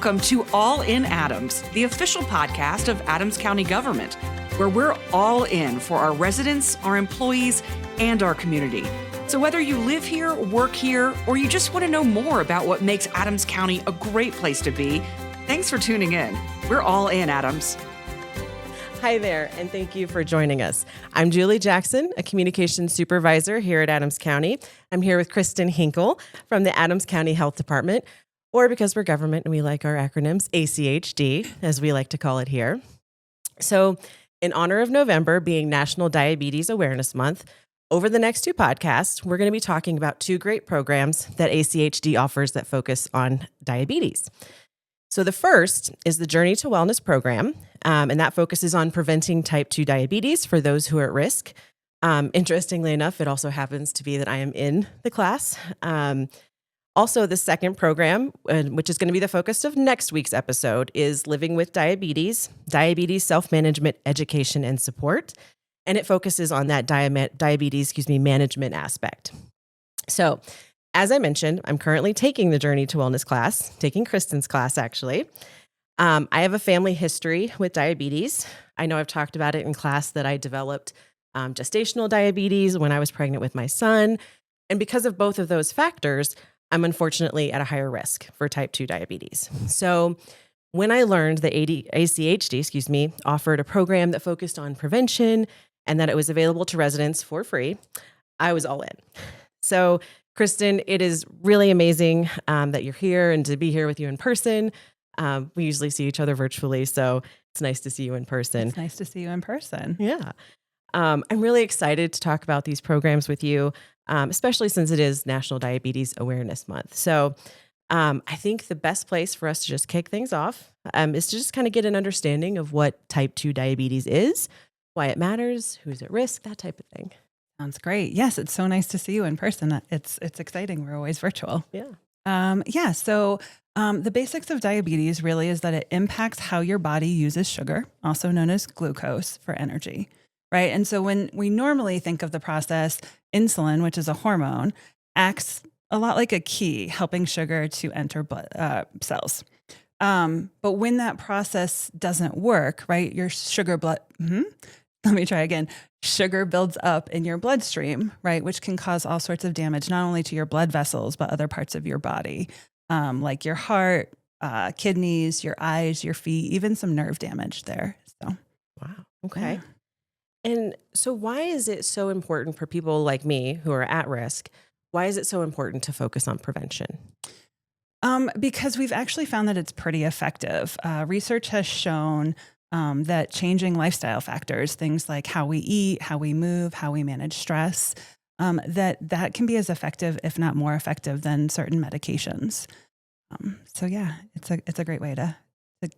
Welcome to All in Adams, the official podcast of Adams County government, where we're all in for our residents, our employees, and our community. So whether you live here, work here, or you just want to know more about what makes Adams County a great place to be, thanks for tuning in. We're all in, Adams. Hi there, and thank you for joining us. I'm Julie Jackson, a communications supervisor here at Adams County. I'm here with Kristen Hinkle from the Adams County Health Department, or because we're government and we like our acronyms, ACHD, as we like to call it here. So in honor of November being National Diabetes Awareness Month, over the next two podcasts, we're going to be talking about two great programs that ACHD offers that focus on diabetes. So the first is the Journey to Wellness program, and that focuses on preventing type 2 diabetes for those who are at risk. Interestingly enough, it also happens to be that I am in the class. Also, the second program, which is going to be the focus of next week's episode, is Living with Diabetes, Diabetes Self-Management Education and Support. And it focuses on that diabetes management aspect. So, as I mentioned, I'm currently taking the Journey to Wellness class, taking Kristen's class, actually. I have a family history with diabetes. I know I've talked about it in class that I developed gestational diabetes when I was pregnant with my son. And because of both of those factors, I'm unfortunately at a higher risk for type 2 diabetes. So when I learned that ACHD, offered a program that focused on prevention and that it was available to residents for free, I was all in. So Kristen, it is really amazing that you're here and to be here with you in person. We usually see each other virtually, so it's nice to see you in person. It's nice to see you in person. Yeah. I'm really excited to talk about these programs with you, especially since it is National Diabetes Awareness Month. So I think the best place for us to just kick things off is to just kind of get an understanding of what type 2 diabetes is, why it matters, who's at risk, that type of thing. Sounds great. Yes, it's so nice to see you in person. It's exciting. We're always virtual. Yeah. So the basics of diabetes really is that it impacts how your body uses sugar, also known as glucose, for energy, right? And so when we normally think of the process, insulin, which is a hormone, acts a lot like a key, helping sugar to enter blood cells. But when that process doesn't work, right, your sugar builds up in your bloodstream, right, which can cause all sorts of damage, not only to your blood vessels, but other parts of your body, like your heart, kidneys, your eyes, your feet, even some nerve damage there. So, wow. Okay. Yeah. And so why is it so important for people like me who are at risk? Why is it so important to focus on prevention? Because we've actually found that it's pretty effective. Research has shown that changing lifestyle factors, things like how we eat, how we move, how we manage stress, that can be as effective, if not more effective, than certain medications. So yeah, it's a great way to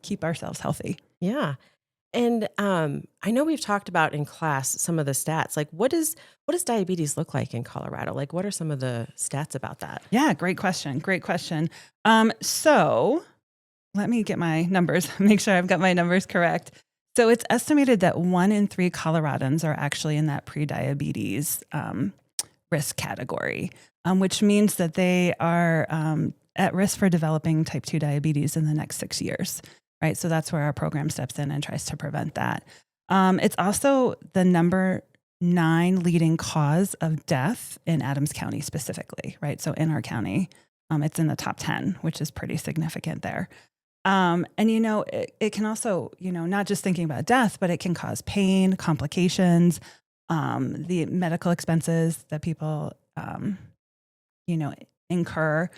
keep ourselves healthy. Yeah. And I know we've talked about in class some of the stats. Like, what does diabetes look like in Colorado? Like, what are some of the stats about that? Yeah, great question. So let me get my numbers, make sure I've got my numbers correct. So it's estimated that 1 in 3 Coloradans are actually in that prediabetes risk category, which means that they are at risk for developing type 2 diabetes in the next 6 years. Right. So that's where our program steps in and tries to prevent that. It's also the number 9 leading cause of death in Adams County specifically. Right. So in our county, it's in the top 10, which is pretty significant there. And, it can also, not just thinking about death, but it can cause pain, complications, the medical expenses that people, incur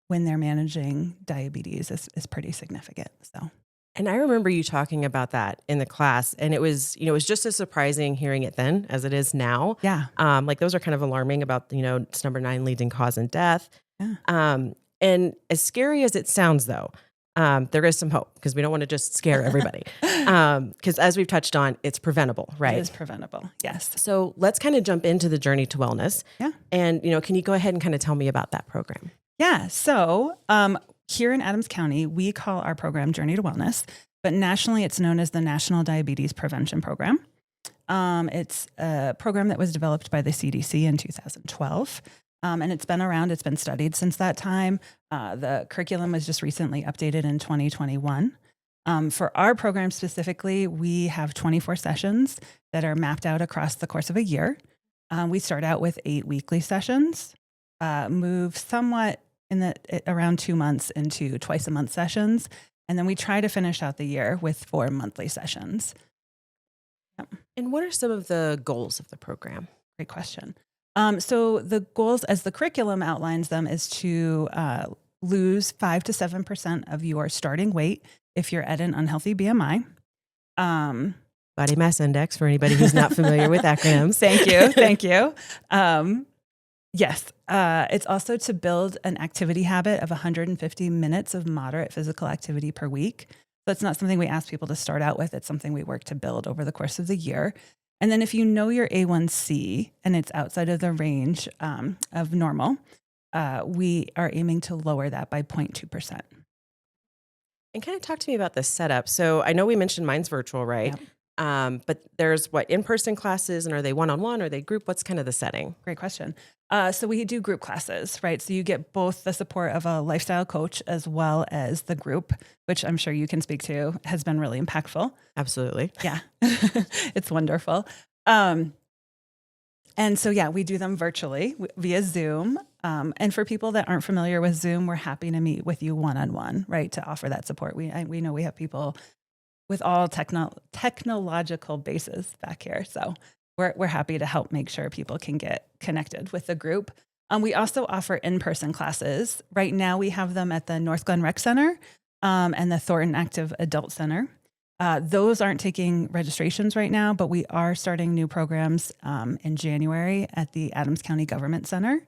when they're managing diabetes is pretty significant. So, and I remember you talking about that in the class, and it was just as surprising hearing it then as it is now. Yeah. Like those are kind of alarming about, it's number 9 leading cause in death. Yeah. And as scary as it sounds though, there is some hope because we don't want to just scare everybody. Because as we've touched on, it's preventable, right? It is preventable. Yes. So let's kind of jump into the Journey to Wellness. Yeah. And, can you go ahead and kind of tell me about that program? Yeah. So here in Adams County, we call our program Journey to Wellness, but nationally it's known as the National Diabetes Prevention Program. It's a program that was developed by the CDC in 2012. And it's been around, it's been studied since that time. The curriculum was just recently updated in 2021. For our program specifically, we have 24 sessions that are mapped out across the course of a year. We start out with 8 weekly sessions, move somewhat around 2 months into twice a month sessions. And then we try to finish out the year with 4 monthly sessions. Yep. And what are some of the goals of the program? Great question. So the goals, as the curriculum outlines them, is to lose 5 to 7% of your starting weight if you're at an unhealthy BMI. Body mass index for anybody who's not familiar with acronyms. Thank you. Thank you. Yes. It's also to build an activity habit of 150 minutes of moderate physical activity per week. That's not something we ask people to start out with. It's something we work to build over the course of the year. And then if you know your A1C and it's outside of the range of normal, we are aiming to lower that by 0.2%. And kind of talk to me about the setup. So I know we mentioned mine's virtual, right? Yep. But there's in-person classes, and are they one-on-one? Are they group? What's kind of the setting? Great question. So we do group classes, right? So you get both the support of a lifestyle coach as well as the group, which I'm sure you can speak to, has been really impactful. Absolutely. Yeah, it's wonderful. And so, yeah, we do them virtually via Zoom. And for people that aren't familiar with Zoom, we're happy to meet with you one-on-one, right, to offer that support. We know we have people with all technological bases back here. So we're happy to help make sure people can get connected with the group. We also offer in-person classes. Right now we have them at the North Glen Rec Center and the Thornton Active Adult Center. Those aren't taking registrations right now, but we are starting new programs in January at the Adams County Government Center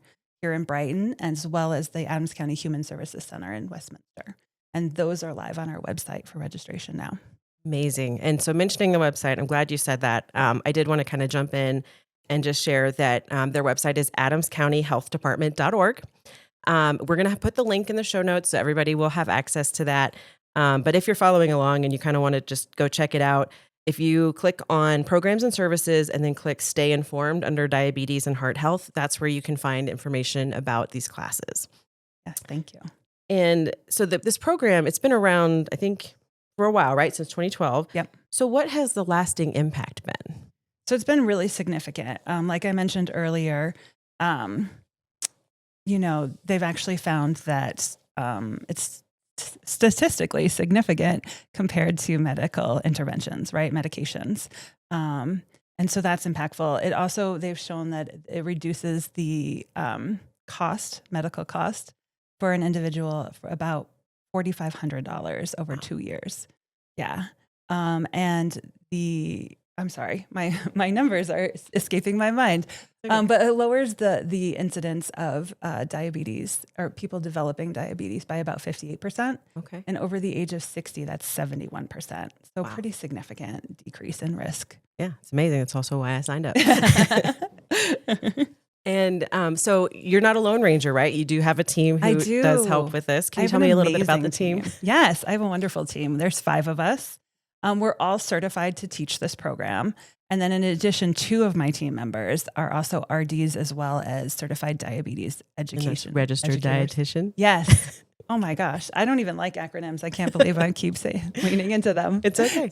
here in Brighton, as well as the Adams County Human Services Center in Westminster. And those are live on our website for registration now. Amazing. And so mentioning the website, I'm glad you said that. I did want to kind of jump in and just share that their website is adamscountyhealthdepartment.org. We're going to put the link in the show notes so everybody will have access to that. But if you're following along and you kind of want to just go check it out, if you click on programs and services and then click stay informed under diabetes and heart health, that's where you can find information about these classes. Yes, thank you. And so this program, it's been around, I think, for a while, right? Since 2012. Yep. So what has the lasting impact been? So it's been really significant. Like I mentioned earlier, they've actually found that it's statistically significant compared to medical interventions, right? Medications. And so that's impactful. They've shown that it reduces the medical cost for an individual for about $4,500 over 2 years. Yeah. I'm sorry, my numbers are escaping my mind. Okay. But it lowers the incidence of diabetes or people developing diabetes by about 58%. Okay. And over the age of 60, that's 71%. So wow. Pretty significant decrease in risk. Yeah, it's amazing. That's also why I signed up. And so you're not a Lone Ranger, right? You do have a team who does help with this. Can you tell me a little bit about the team? Yes, I have a wonderful team. There's 5 of us. We're all certified to teach this program. And then in addition, 2 of my team members are also RDs as well as certified diabetes education. Registered dietitian? Yes. Oh my gosh. I don't even like acronyms. I can't believe I keep leaning into them. It's okay.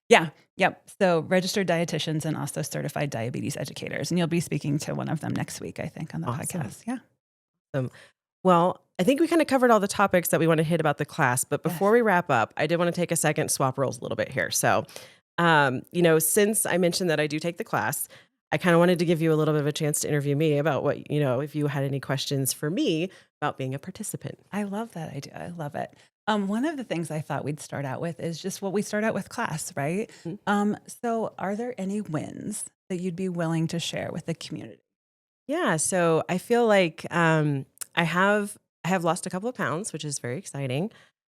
Yeah. Yep. So registered dietitians and also certified diabetes educators. And you'll be speaking to one of them next week, I think, on the podcast. Yeah. Awesome. Well, I think we kind of covered all the topics that we want to hit about the class. But before we wrap up, I did want to take a second, swap roles a little bit here. So, since I mentioned that I do take the class, I kind of wanted to give you a little bit of a chance to interview me about what, if you had any questions for me about being a participant. I love that idea. I love it. One of the things I thought we'd start out with is just what we start out with class, right? Mm-hmm. So are there any wins that you'd be willing to share with the community? Yeah. So I feel like I have lost a couple of pounds, which is very exciting.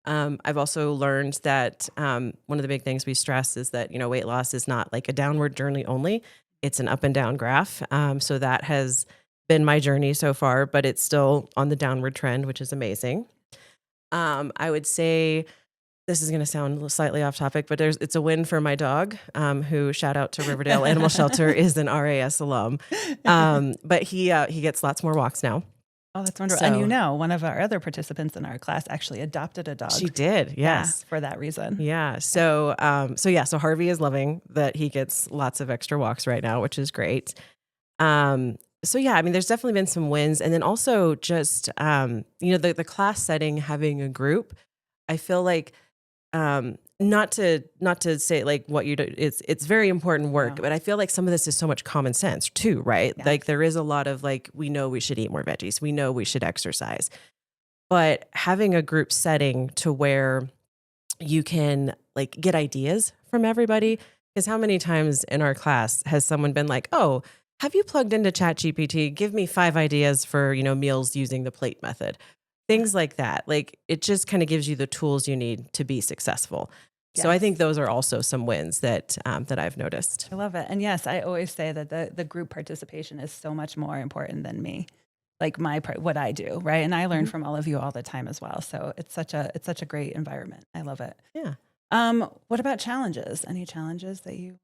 I've also learned that one of the big things we stress is that, weight loss is not like a downward journey only. It's an up and down graph. So that has been my journey so far, but it's still on the downward trend, which is amazing. I would say this is going to sound slightly off topic, but it's a win for my dog, who, shout out to Riverdale Animal Shelter, is an RAS alum. But he gets lots more walks now. Oh, that's wonderful. So, And one of our other participants in our class actually adopted a dog. She did, yes. Yeah, for that reason. Yeah. So Harvey is loving that he gets lots of extra walks right now, which is great. There's definitely been some wins. And then also just, the class setting, having a group, I feel like, not to say like what you do, it's very important work, but I feel like some of this is so much common sense too, right? Yeah. Like there is a lot of like, we know we should eat more veggies. We know we should exercise, but having a group setting to where you can like get ideas from everybody, because how many times in our class has someone been like, oh, have you plugged into ChatGPT? Give me 5 ideas for, meals using the plate method. Things like that. Like it just kind of gives you the tools you need to be successful. Yes. So I think those are also some wins that I've noticed. I love it. And yes, I always say that the group participation is so much more important than me, like what I do, right? And I learn from all of you all the time as well. So it's such a great environment. I love it. Yeah. What about challenges? Any challenges that you?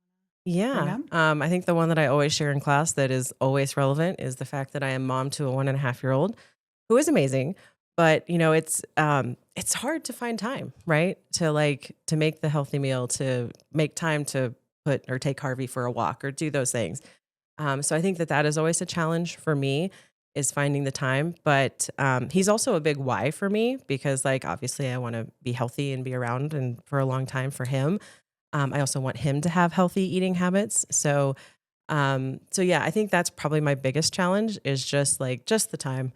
Yeah. I think the one that I always share in class that is always relevant is the fact that I am mom to a 1.5-year-old who is amazing. But, it's hard to find time, right? To make the healthy meal, to make time to put or take Harvey for a walk or do those things. So I think that is always a challenge for me, is finding the time. But he's also a big why for me, because like, obviously I want to be healthy and be around and for a long time for him. I also want him to have healthy eating habits. So I think that's probably my biggest challenge, is just the time.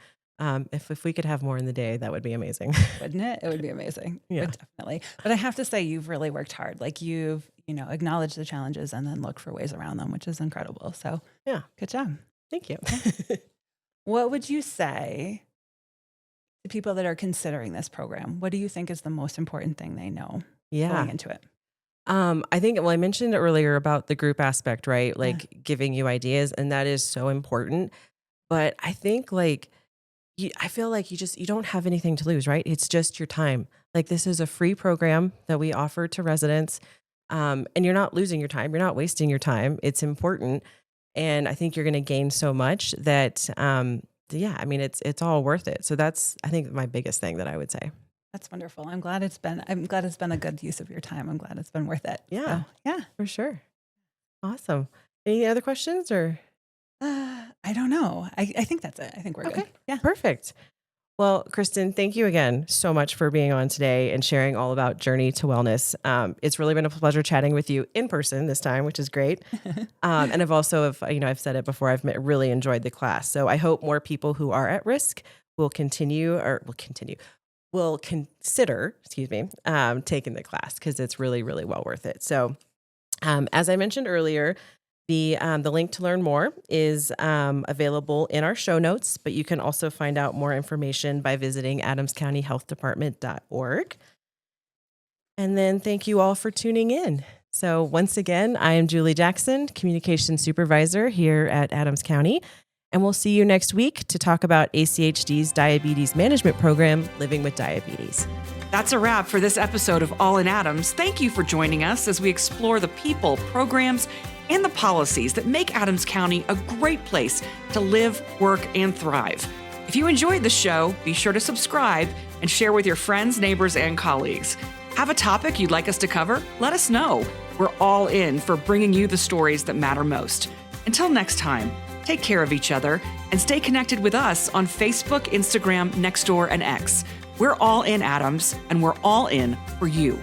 If we could have more in the day, that would be amazing. Wouldn't it? It would be amazing. Yeah. Definitely. But I have to say, you've really worked hard. Like you've, acknowledged the challenges and then look for ways around them, which is incredible. So yeah, good job. Thank you. What would you say to people that are considering this program? What do you think is the most important thing they know going into it? I think, I mentioned earlier about the group aspect, right? Like giving you ideas, and that is so important. But I think I feel like you don't have anything to lose, right? It's just your time. Like this is a free program that we offer to residents. And you're not losing your time. You're not wasting your time. It's important. And I think you're going to gain so much that, it's all worth it. So that's, I think, my biggest thing that I would say. That's wonderful. I'm glad it's been a good use of your time. I'm glad it's been worth it. Yeah. So, yeah, for sure. Awesome. Any other questions or? I don't know. I think that's it. I think we're good. Yeah. Perfect. Well, Kristen, thank you again so much for being on today and sharing all about Journey to Wellness. It's really been a pleasure chatting with you in person this time, which is great. And I've also, I've said it before, I've really enjoyed the class. So I hope more people who are at risk will consider, taking the class, because it's really, really well worth it. So as I mentioned earlier, the link to learn more is available in our show notes, but you can also find out more information by visiting adamscountyhealthdepartment.org. And then thank you all for tuning in. So once again, I am Julie Jackson, Communications Supervisor here at Adams County, and we'll see you next week to talk about ACHD's Diabetes Management Program, Living with Diabetes. That's a wrap for this episode of All in Adams. Thank you for joining us as we explore the people, programs, and the policies that make Adams County a great place to live, work, and thrive. If you enjoyed the show, be sure to subscribe and share with your friends, neighbors, and colleagues. Have a topic you'd like us to cover? Let us know. We're all in for bringing you the stories that matter most. Until next time, take care of each other and stay connected with us on Facebook, Instagram, Nextdoor, and X. We're all in Adams, and we're all in for you.